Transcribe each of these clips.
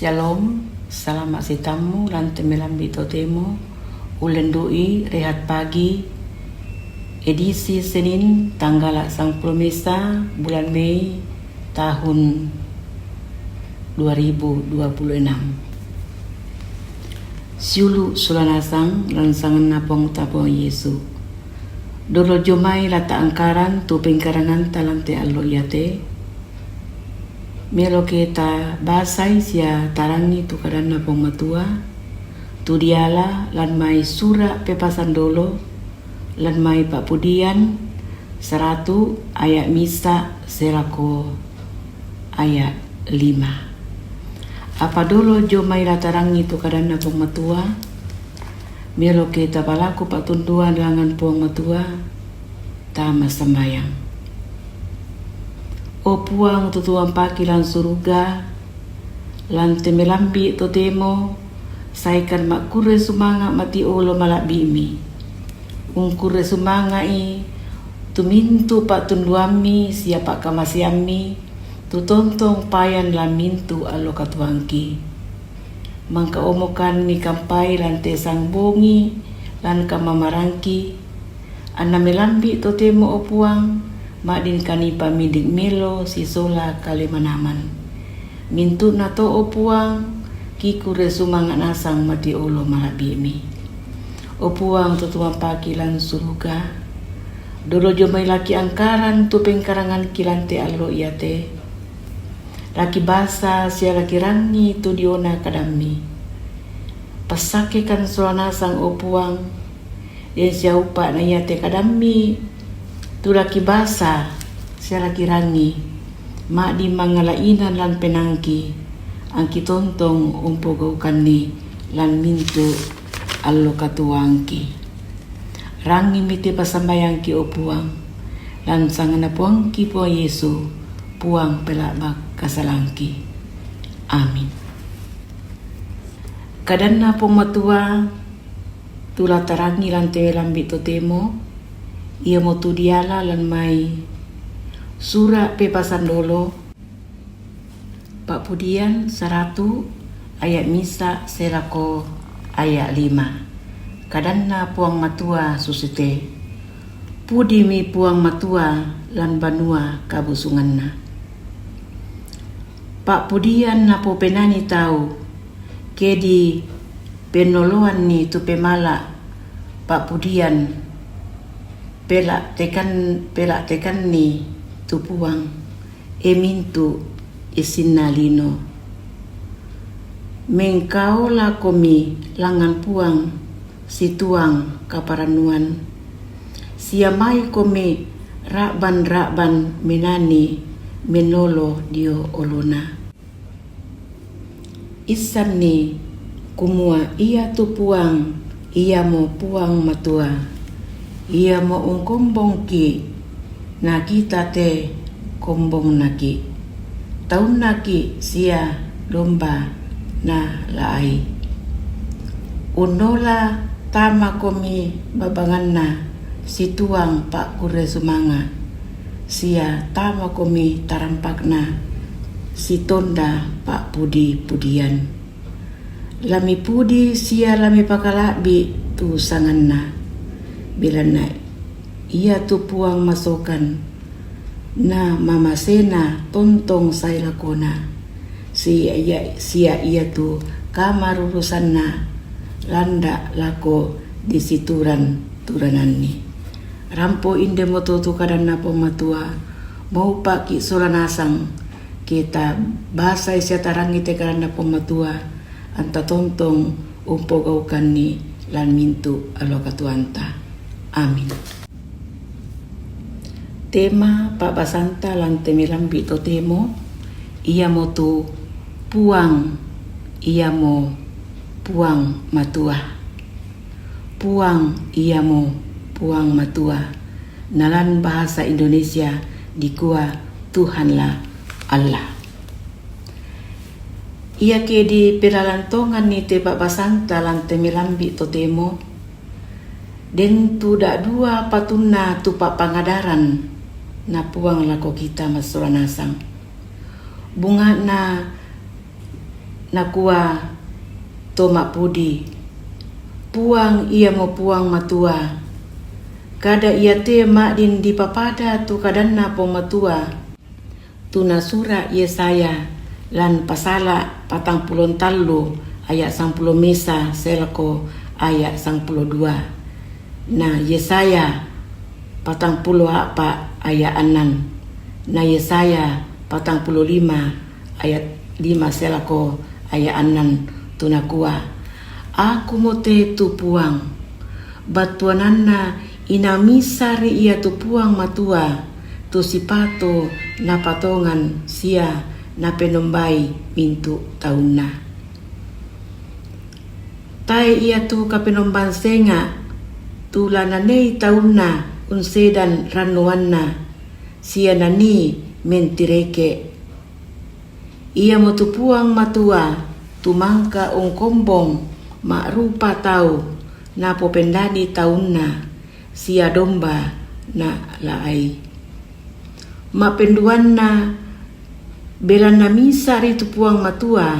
Shalom, selamat sitamu lan temelambi totemo ulen doi rehat pagi edisi Senin tanggal 10 Mesa bulan Mei tahun 2026. Siulu sulanasang lansangan napong tapong Yesu. Dolo jomai lata angkaran tu pengkarangan talante allo yate. Melo kita basai sia tarangi tu karana pong matua. Tu diala lan mai sura pepasan dolo lan mai papudian 100 ayat misa serako ayat 5. Apa dolo jomai latarangi tu karana pong matua. Melo kita palaku patunduan langan pong matua tama sembayang. O puang tutuang paki lan suruga lan temelambi totemo saikan makure sumanga mati olo malak bimi ungkure sumanga tumintu pak tunduami siapa kamasiami tutontong payan lan mintu alo katuangki mangka omokan mi kampai lan tesang bongi lan kamamarangki anna melambi totemo o puang madin kani pamidik melo sisola kalimanaman mintu nato opuang kikure sumangat nasang mati olo malabimi opuang tutuang paki lan suruga dolo jomai laki angkaran tu pengkarangan kilante allo iate laki basa sia laki rangi tu diona kadami pasake kan sulanasang opuang den sia upa na iate kadami tu laki basa sia laki rangi mak di mangalainan lan penangki angki tontong umpogaukan ni lan mintu allo katuangki rangi miti pasambayangki o puang lan sangana puangki po Yesu puang pelabak kasalangki amin. Kadanna pomatua tu latarangi lan telambi totemo ia motu diala lan mai sura pepasan dolo Pak Pudian 100 ayat misa selako ayat 5 kadanna puang matua susite pudi mi puang matua lan banua kabusunganna Pak Pudian napo penani tau kedi penoloan ni tu pemala Pak Pudian pelak tekan ni tu puang emintu isinalino mengkau la komi langan puang situang kaparanuan siamai komi rakban menani menolo dio olona isan ni kumua ia tu puang ia mo puang matua ia mo ungkombong ki na kita te kombong naki taun naki sia lomba na laai unola tama komi babangan na situang pak kure sumanga sia tama komi tarampak na sitonda pak pudian lami pudi sia lami pakalabi tu sanganna bila na ia tu puang masokan na mamasena tontong say lakona sia ia tu kamarurusan na landa lako disituran turanan ni rampo inde moto tu kadana pomatua mau paki solanasang kita basai sia tarangi te kadana pomatua anta tontong umpogaukan ni lan mintu alo katuanta. Amin. Tema Pak Basanta lan temelambi totemo ia motu puang ia mo puang matua puang ia mo puang matua nalan bahasa Indonesia dikua Tuhanlah Allah ia ke di pelalantongan ni te Pak Basanta lan temelambi totemo den tu dak dua patuna tu pak pangadaran na puang lako kita masulanasang bunga na nakua to mak pudi. Puang ia mo puang matua. Kada ia te mak din di papada tu kadanna po matua. Tu nasura Yesaya lan pasala 43 ayat 10 mesa selako ayat 12. Na Yesaya 40 apa ayat 6. Na Yesaya 45 ayat 5 selako ayat 6 tu nakua. Aku mote tu puang, batuanana inamisari ia tu puang matua, tu sipato na patongan sia na penombai mintu tauna. Tai ia tu kapenomban senga, tu lananei tauna unsedan ranuanna, sia nani mentireke. Ia mo tu puang matua, tu mangka kombong, mak rupa tau na popendani tauna sia domba na laai. Mak penduan na bela na misari tu puang matua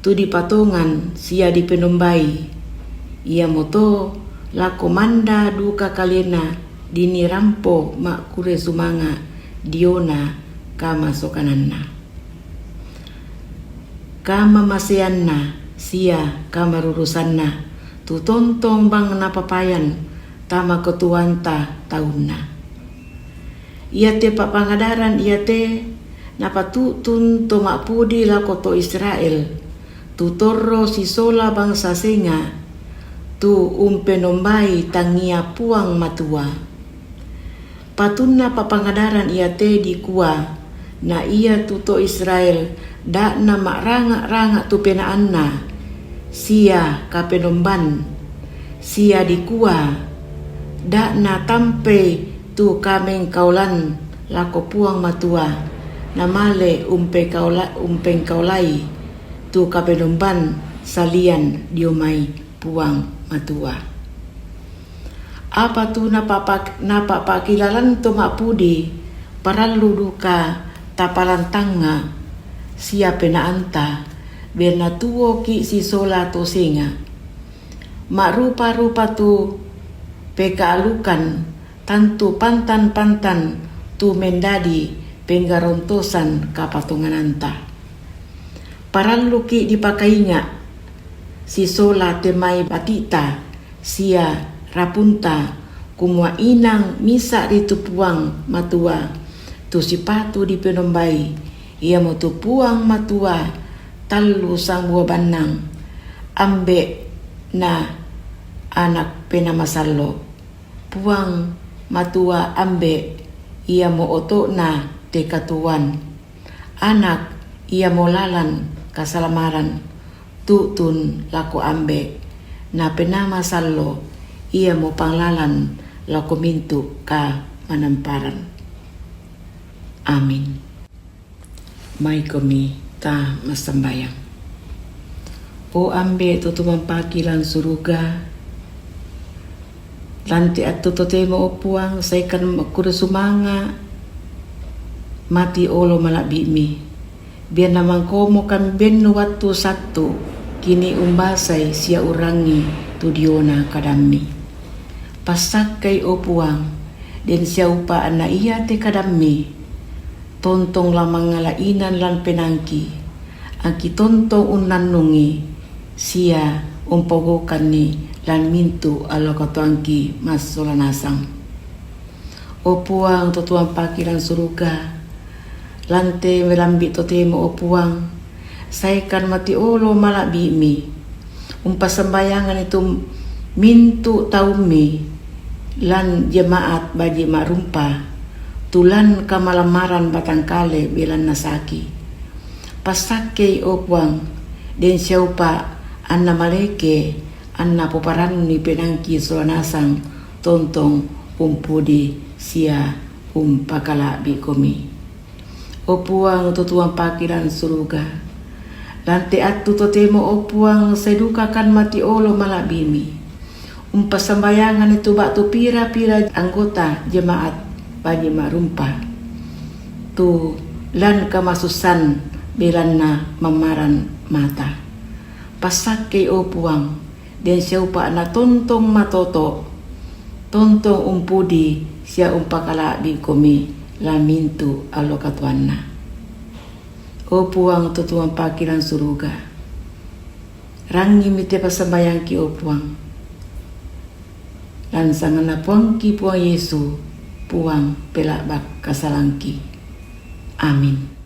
tu di patongan sia di penombai. Ia moto la komanda duka kalena dini rampo mak kure sumanga diona kama sokananna. Kama maseanna sia kamarurusanna tu tontong bang napapayan tama ketuanta taunna. Ia te papangadaran ia te napatutun to makpudi la koto Israel tu torro sisola bangsa senga tu umpenombai tangia puang matua. Patunna papangadaran ia te di kua na ia tuto Israel dak na makranga-ranga tu penaanna sia kapenomban sia dikua dak na tampe tu kameng kaulan lako puang matua namale umpeng kaulai tu kapenomban salian diomai puang matua. Apa tu napapakilalan to makpudi paralu duka tapalantanga sia penaanta berna tuo ki si sola to singa. Mak rupa-rupa tu pekaalukan tantu pantan-pantan tu mendadi penggarontosan kapatungananta. Paralu ki dipakainya si sola temai batita sia rapunta kumua inang misa ritu puang matua tu sipatu di penombai. Ia mo tu puang matua talu sang buah banang ambe na anak penamasalo. Puang matua ambe ia mo oto na tekatuan. Anak ia mo lalan kasalamaran tutun lako ambe na penamasalo ia mo panglalan lako mintu ka manamparan. Amin. Mai kami ta masambayang. O ambe tutumang pakilan suruga. Lanti at tututemo o puang saikan makura sumanga. Mati olo malabi mi. Biar namang komo kan benu watu satu. Kini umbasay siya urangi tudiona kadami. Pasak kay o puang. Den siya upaan na iya te kadami. Tontong lamang ngalainan lan penangki. Ang kitontong unanungi. Siya umpagokan ni lan mintu alo katuangki mas solanasang. O puang tutuang pakilan suruga. Lante melambi totemo o puang. Saikan mati olo malabi mi. Umpasambayangan itu mintu taumi. Lan jemaat baji marumpa. Tulan kamalamaran batangkale bilan nasaki. Pasake o puang. Den siaupa anna maleke. Anna poparan ni penangki solanasang. Tontong umpudi sia pakala bikomi. O puang tutuang pakiran suruga. Lante atu totemo o puang sedukakan mati olo malabimi. Umpasambayangan itu batu pira-pira anggota jemaat bagi marumpa. Tu lan kamasusan bilan na mamaran mata. Pasak kay o puang, den siya upa na tontong matoto, tontong umpudi siya umpakalabi kumi lamintu alokatuan na. O puang tutuang pakilang suruga, rangi mite pasambayang ki o puang, lansangan na puang ki puang Yesu, puang pelabak kasalangki. Amin.